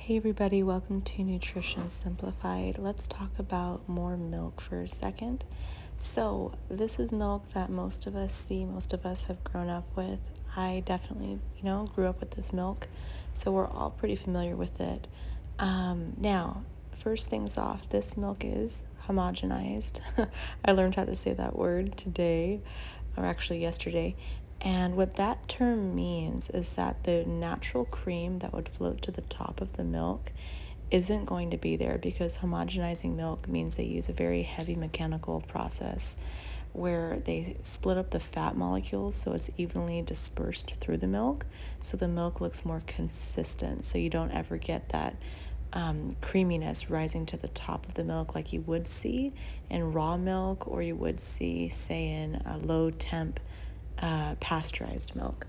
Hey everybody, welcome to Nutrition Simplified. Let's talk about more milk for a second. So, this is milk that most of us see, most of us have grown up with. I definitely, grew up with this milk, so we're all pretty familiar with it. Now, first things off, this milk is homogenized. I learned how to say that word today, or actually yesterday. And what that term means is that the natural cream that would float to the top of the milk isn't going to be there, because homogenizing milk means they use a very heavy mechanical process where they split up the fat molecules so it's evenly dispersed through the milk, so the milk looks more consistent, so you don't ever get that creaminess rising to the top of the milk like you would see in raw milk, or you would see, say, in a low temp pasteurized milk.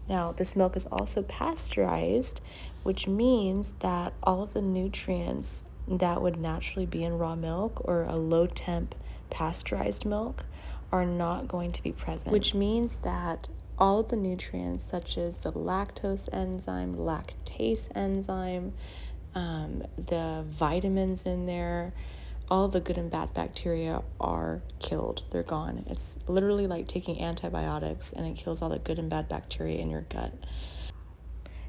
Now, this milk is also pasteurized, which means that all of the nutrients that would naturally be in raw milk or a low temp pasteurized milk are not going to be present, which means that all of the nutrients, such as the lactose enzyme, lactase enzyme, the vitamins in there, all the good and bad bacteria are killed. They're gone. It's literally like taking antibiotics, and it kills all the good and bad bacteria in your gut.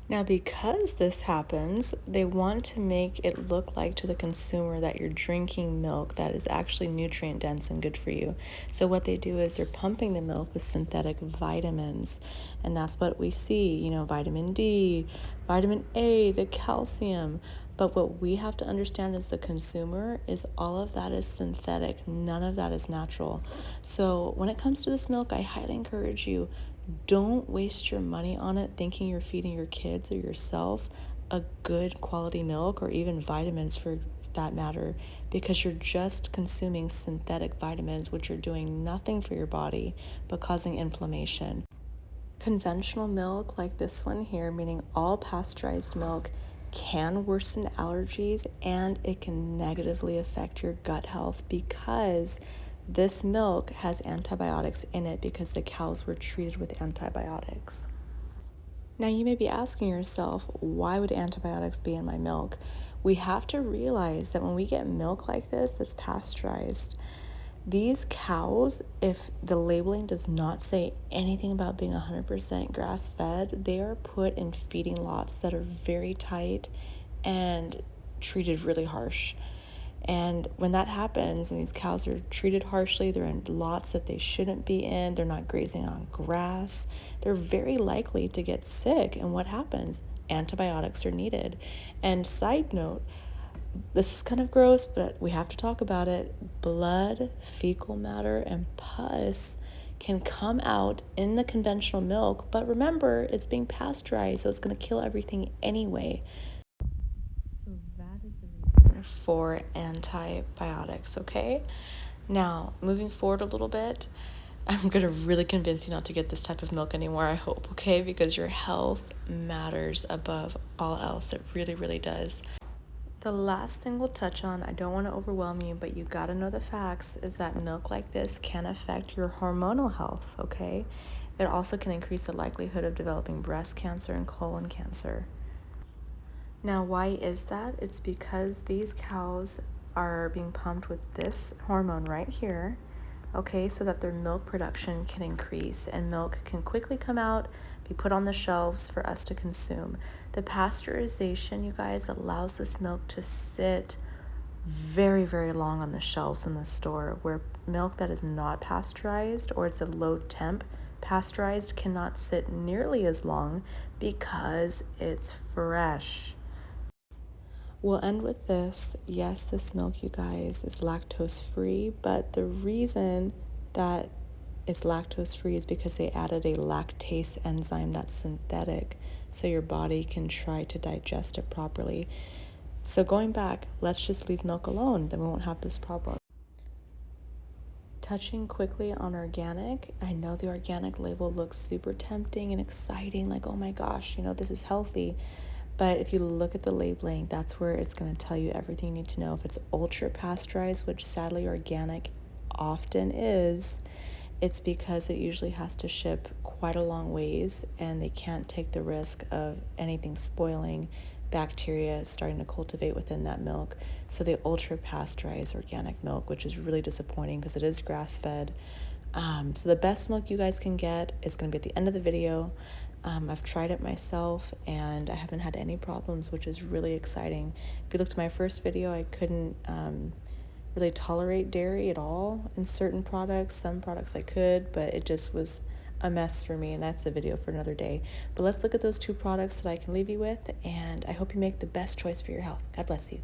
Now, because this happens, they want to make it look like to the consumer that you're drinking milk that is actually nutrient dense and good for you. So what they do is they're pumping the milk with synthetic vitamins, and that's what we see, vitamin D, vitamin A, the calcium. But what we have to understand as the consumer is all of that is synthetic. None of that is natural. So when it comes to this milk, I highly encourage you, don't waste your money on it thinking you're feeding your kids or yourself a good quality milk, or even vitamins for that matter, because you're just consuming synthetic vitamins, which are doing nothing for your body but causing inflammation. Conventional milk, like this one here, meaning all pasteurized milk, can worsen allergies, and it can negatively affect your gut health because this milk has antibiotics in it, because the cows were treated with antibiotics. Now, you may be asking yourself, why would antibiotics be in my milk? We have to realize that when we get milk like this that's pasteurized, these cows, if the labeling does not say anything about being 100% grass-fed, they are put in feeding lots that are very tight and treated really harsh. And when that happens, and these cows are treated harshly, they're in lots that they shouldn't be in, they're not grazing on grass, they're very likely to get sick. And what happens? Antibiotics are needed. And side note, this is kind of gross, but we have to talk about it. Blood, fecal matter, and pus can come out in the conventional milk, but remember, it's being pasteurized, so it's going to kill everything anyway. So that is the reason for antibiotics, okay? Now, moving forward a little bit, I'm going to really convince you not to get this type of milk anymore, I hope, okay? Because your health matters above all else. It really, really does. The last thing we'll touch on, I don't want to overwhelm you, but you got to know the facts, is that milk like this can affect your hormonal health, okay? It also can increase the likelihood of developing breast cancer and colon cancer. Now, why is that? It's because these cows are being pumped with this hormone right here, okay, so that their milk production can increase and milk can quickly come out, be put on the shelves for us to consume. The pasteurization, you guys, allows this milk to sit very, very long on the shelves in the store, where milk that is not pasteurized, or it's a low temp pasteurized, cannot sit nearly as long because it's fresh. We'll end with this. Yes, this milk, you guys, is lactose free, but the reason that it's lactose free is because they added a lactase enzyme that's synthetic, so your body can try to digest it properly. So going back, let's just leave milk alone, then we won't have this problem. Touching quickly on organic, I know the organic label looks super tempting and exciting, like, oh my gosh, this is healthy. But if you look at the labeling, that's where it's going to tell you everything you need to know. If it's ultra pasteurized, which sadly organic often is, it's because it usually has to ship quite a long ways, and they can't take the risk of anything spoiling bacteria is starting to cultivate within that milk. So the ultra pasteurized organic milk, which is really disappointing because it is grass-fed. So the best milk you guys can get is going to be at the end of the video. I've tried it myself and I haven't had any problems, which is really exciting. If you looked at my first video, I couldn't really tolerate dairy at all in certain products. Some products I could, but it just was a mess for me, and that's a video for another day. But let's look at those two products that I can leave you with, and I hope you make the best choice for your health. God bless you.